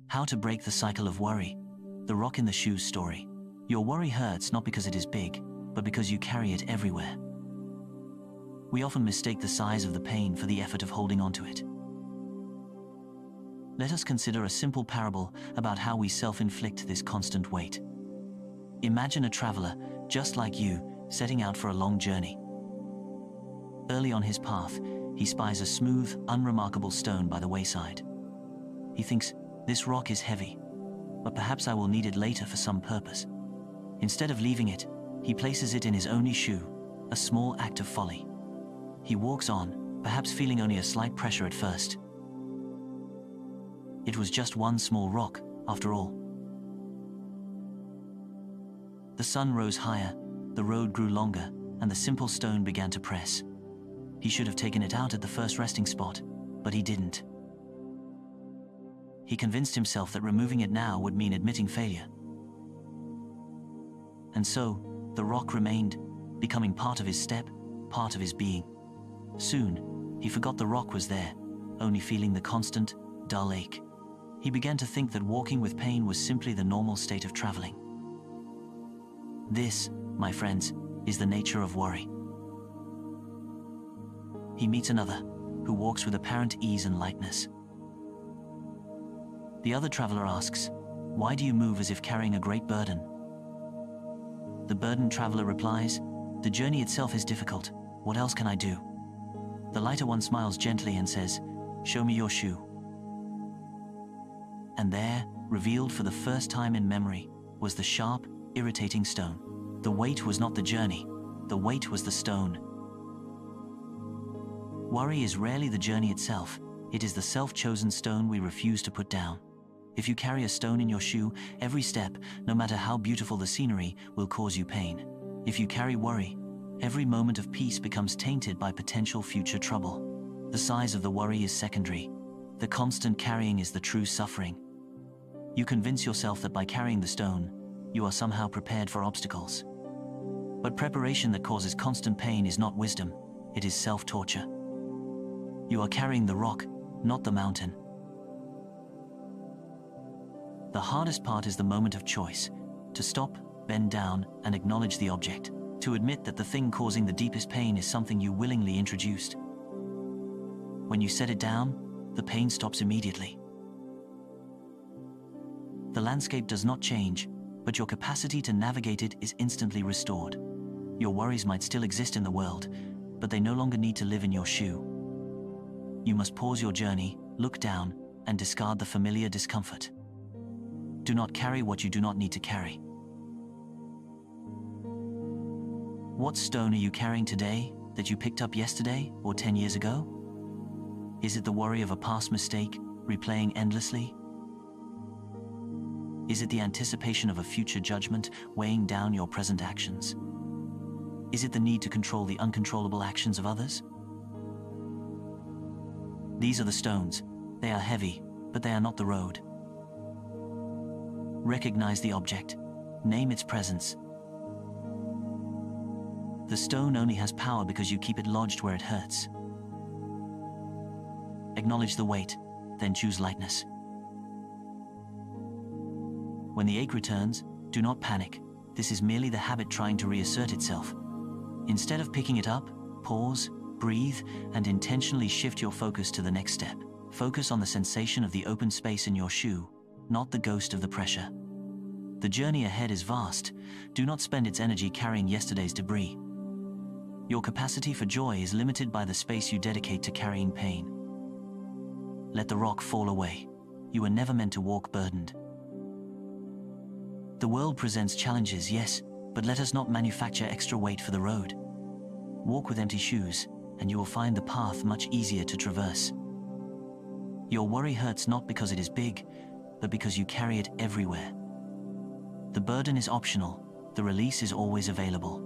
How to break the cycle of worry. The rock in the shoes story. Your worry hurts not because it is big, but because you carry it everywhere. We often mistake the size of the pain for the effort of holding onto it. Let us consider a simple parable about how we self-inflict this constant weight. Imagine a traveler, just like you, setting out for a long journey. Early on his path, he spies a smooth, unremarkable stone by the wayside. He thinks, "This rock is heavy, but perhaps I will need it later for some purpose." Instead of leaving it, he places it in his only shoe, a small act of folly. He walks on, perhaps feeling only a slight pressure at first. It was just one small rock, after all. The sun rose higher, the road grew longer, and the simple stone began to press. He should have taken it out at the first resting spot, but he didn't. He convinced himself that removing it now would mean admitting failure. And so, the rock remained, becoming part of his step, part of his being. Soon, he forgot the rock was there, only feeling the constant, dull ache. He began to think that walking with pain was simply the normal state of traveling. This, my friends, is the nature of worry. He meets another, who walks with apparent ease and lightness. The other traveler asks, "Why do you move as if carrying a great burden?" The burdened traveler replies, "The journey itself is difficult. What else can I do?" The lighter one smiles gently and says, "Show me your shoe." And there, revealed for the first time in memory, was the sharp, irritating stone. The weight was not the journey, the weight was the stone. Worry is rarely the journey itself, it is the self-chosen stone we refuse to put down. If you carry a stone in your shoe, every step, no matter how beautiful the scenery, will cause you pain. If you carry worry, every moment of peace becomes tainted by potential future trouble. The size of the worry is secondary. The constant carrying is the true suffering. You convince yourself that by carrying the stone, you are somehow prepared for obstacles. But preparation that causes constant pain is not wisdom, it is self-torture. You are carrying the rock, not the mountain. The hardest part is the moment of choice, to stop, bend down, and acknowledge the object, to admit that the thing causing the deepest pain is something you willingly introduced. When you set it down, the pain stops immediately. The landscape does not change, but your capacity to navigate it is instantly restored. Your worries might still exist in the world, but they no longer need to live in your shoe. You must pause your journey, look down, and discard the familiar discomfort. Do not carry what you do not need to carry. What stone are you carrying today that you picked up yesterday or 10 years ago? Is it the worry of a past mistake, replaying endlessly? Is it the anticipation of a future judgment weighing down your present actions? Is it the need to control the uncontrollable actions of others? These are the stones. They are heavy, but they are not the road. Recognize the object. Name its presence. The stone only has power because you keep it lodged where it hurts. Acknowledge the weight, then choose lightness. When the ache returns, do not panic. This is merely the habit trying to reassert itself. Instead of picking it up, pause, breathe, and intentionally shift your focus to the next step. Focus on the sensation of the open space in your shoe, not the ghost of the pressure. The journey ahead is vast. Do not spend its energy carrying yesterday's debris. Your capacity for joy is limited by the space you dedicate to carrying pain. Let the rock fall away. You were never meant to walk burdened. The world presents challenges, yes, but let us not manufacture extra weight for the road. Walk with empty shoes, and you will find the path much easier to traverse. Your worry hurts not because it is big, but because you carry it everywhere. The burden is optional, the release is always available.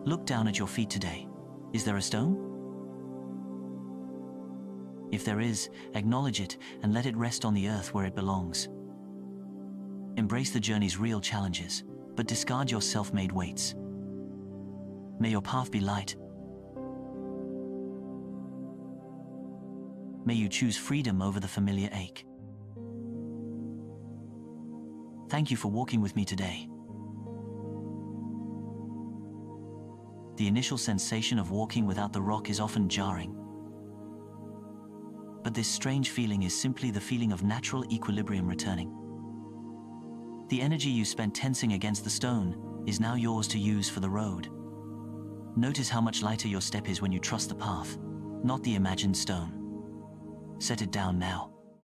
Look down at your feet today. Is there a stone? If there is, acknowledge it and let it rest on the earth where it belongs. Embrace the journey's real challenges, but discard your self-made weights. May your path be light. May you choose freedom over the familiar ache. Thank you for walking with me today. The initial sensation of walking without the rock is often jarring. But this strange feeling is simply the feeling of natural equilibrium returning. The energy you spent tensing against the stone is now yours to use for the road. Notice how much lighter your step is when you trust the path, not the imagined stone. Set it down now.